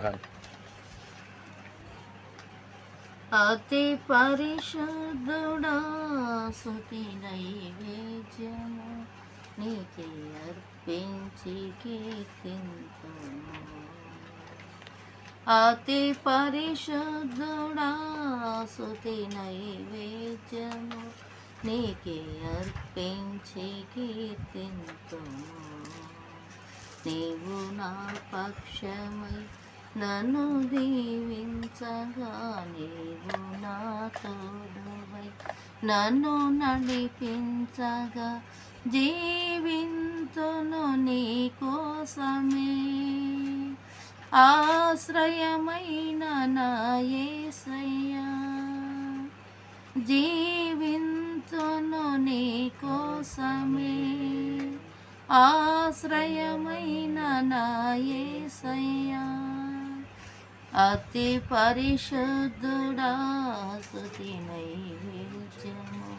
కానీ అతి పరిశుద్ధుడా స్తుతి నైవేద్యము నీకే అర్పించి కీర్తింతుము. అతి పరిశుద్ధుడా స్తుతి నైవేద్యము నీకే అర్పించి కీర్తింతుము. నీవు నా పక్షమై నన్ను దీవించగా, నీవు నా తోడువై నన్ను నడిపించగా, జీవింతును నీ కోసమే. ఆశ్రయమైన నా యేసయ్యా, జీవింతును నీ కోసమే. ఆశ్రయమైన నా యేసయ్యా, అతి పరిశుద్ధుడా స్తుతి నైవేద్యము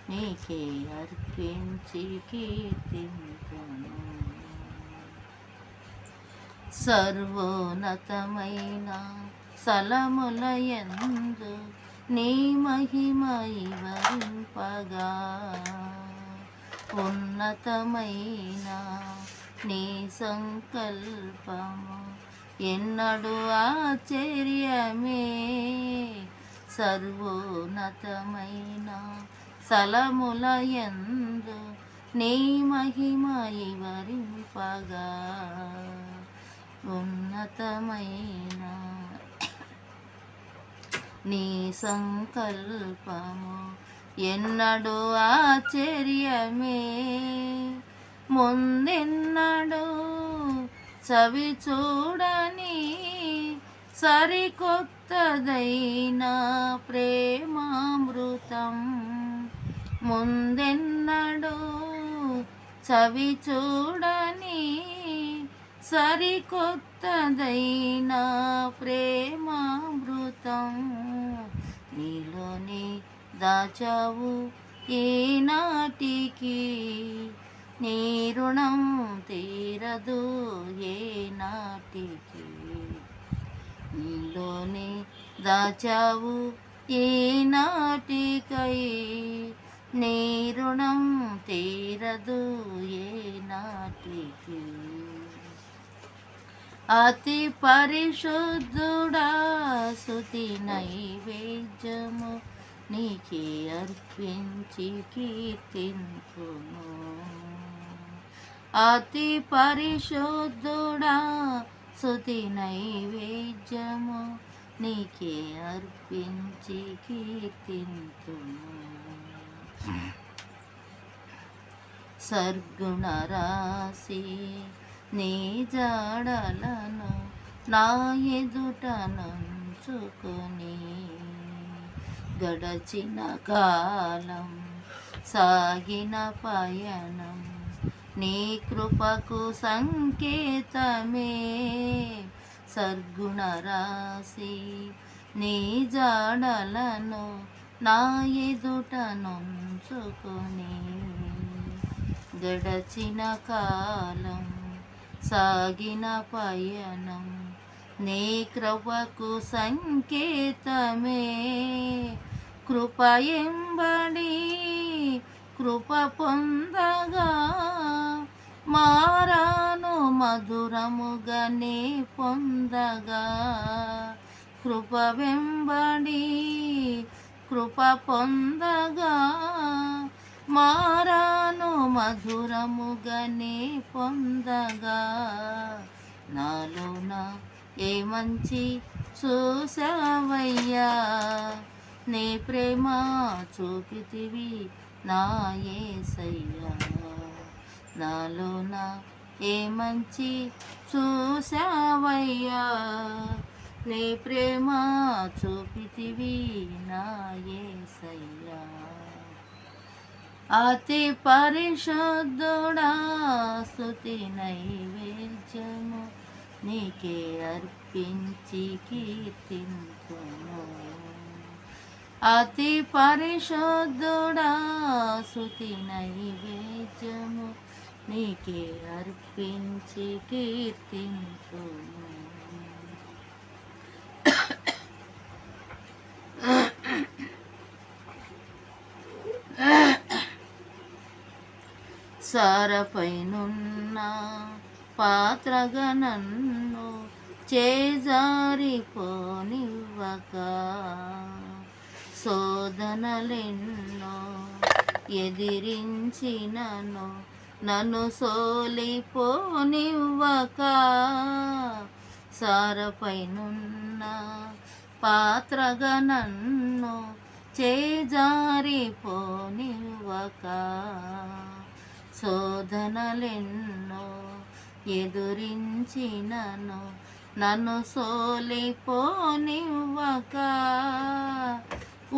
నీకే అర్పించి కీర్తింతును. సర్వోన్నతమైన స్థలములయందు నీ మహిమ వివరింపగా, ఉన్నతమైన నీ సంకల్పము ఎన్నడూ ఆశ్చర్యమే. సర్వోన్నతమైన స్థలములయందు నీ మహిమ వివరింపగా, ఉన్నతమైన నీ సంకల్పము ఎన్నడూ ఆశ్చర్యమే. ముందెన్నడూ చవి చూడని సరికొత్తదైన ప్రేమామృతం, ముందెన్నడూ చవి చూడని సరికొత్తదైన ప్రేమామృతం, నీలోనే దాచావు ఏనాటికి, నీ రుణం తీరదు ఏనాటికి. నీలోనే దాచావు ఏనాటికై, నీ రుణం తీరదు ఏనాటికి. అతి పరిశుద్ధుడా స్తుతి నైవేద్యము నీకే అర్పించి కీర్తింతును. అతి పరిశుద్ధుడా స్తుతి నైవేద్యము నీకే అర్పించి కీర్తింతును. సర్గుణ రాశి నీ జాడలను నా ఎదుట నుంచుకొని, గడచిన కాలం సాగిన పయనం నీ కృపకు సంకేతమే. సర్గుణ రాశి నీ జాడలను నా ఎదుట నుంచుకొని, గడచిన కాలం సాగిన పయనం నీ కృపకు సంకేతమే. కృప ఎంబడి కృప పొందగా, మారాను మధురముగా నే పొందగా. కృప వెంబడి కృప పొందగా, మారాను మధురముగా నే పొందగా. నాలోన ఏ మంచి చూసావయ్యా, నీ ప్రేమ చూపితివి నా యేసయ్యా. నాలోన ఏ మంచి చూసావయ్యా, నీ ప్రేమ చూపితివి నా యేసయ్యా. అతి పరిశుద్ధుడా స్తుతి నైవేద్యము నీకే అర్పించి కీర్తింతును. అతి పరిశుద్ధుడా స్తుతి నైవేద్యము నీకే అర్పించి కీర్తింతును. సారపైనున్న పాత్రగా నన్ను చేజారిపోనివ్వక, శోధనలెన్నో ఎదిరించినను నన్ను సోలిపోనివ్వక, సారపైనున్న పాత్రగా నన్ను చేజారిపోనివ్వక, శోధనలెన్నో ఎదురించినను నన్ను సోలిపోనివ్వక,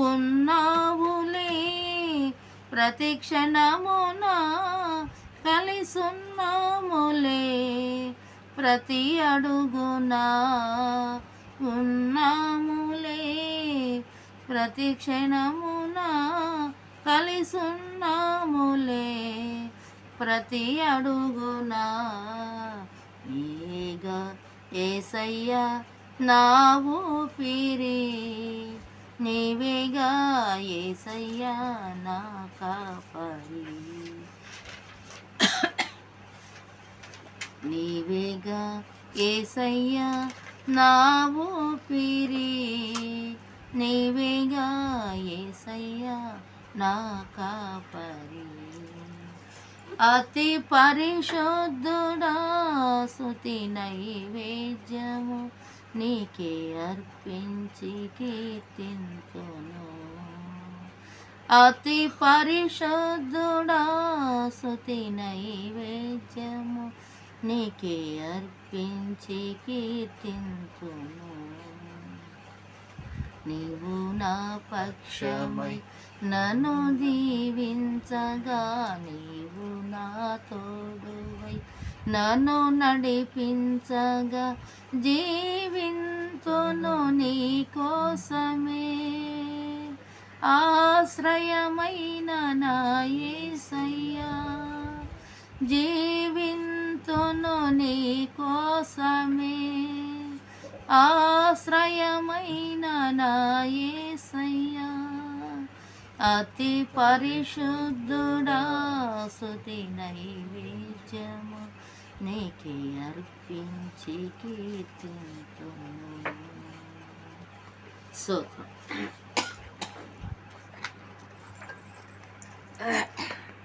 ఉన్నావులే ప్రతి క్షణమున కలిసున్నాములే ప్రతి అడుగునా, ఉన్నాములే ప్రతి క్షణమున కలిసున్నాములే ప్రతి అడుగునా, ఏగా యేసయ్యా నా ఊపిరి, నీవేగా యేసయ్యా నా కాపరి, నీవేగా యేసయ్యా నా ఊపిరి, నీవేగా యేసయ్యా నా కాపరి. అతి పరిశుద్ధుడా స్తుతి నైవేద్యము నీకే అర్పించి కీర్తింతును. అతి పరిశుద్ధుడా స్తుతి నైవేద్యము నీకే అర్పించి కీర్తింతును. నీవు నా పక్షమై నన్ను దీవించగా, నీవు నా తోడువై నన్ను నడిపించగా, జీవింతును నీ కోసమే, ఆశ్రయమైన నా యేసయ్యా, జీవింతును నీ కోసమే, ఆశ్రయమైన నా యేసయ్యా, అతి పరిశుద్ధుడా స్తుతి నైవేద్యము నీకే అర్పించి కీర్తింతును. స్తోత్రం.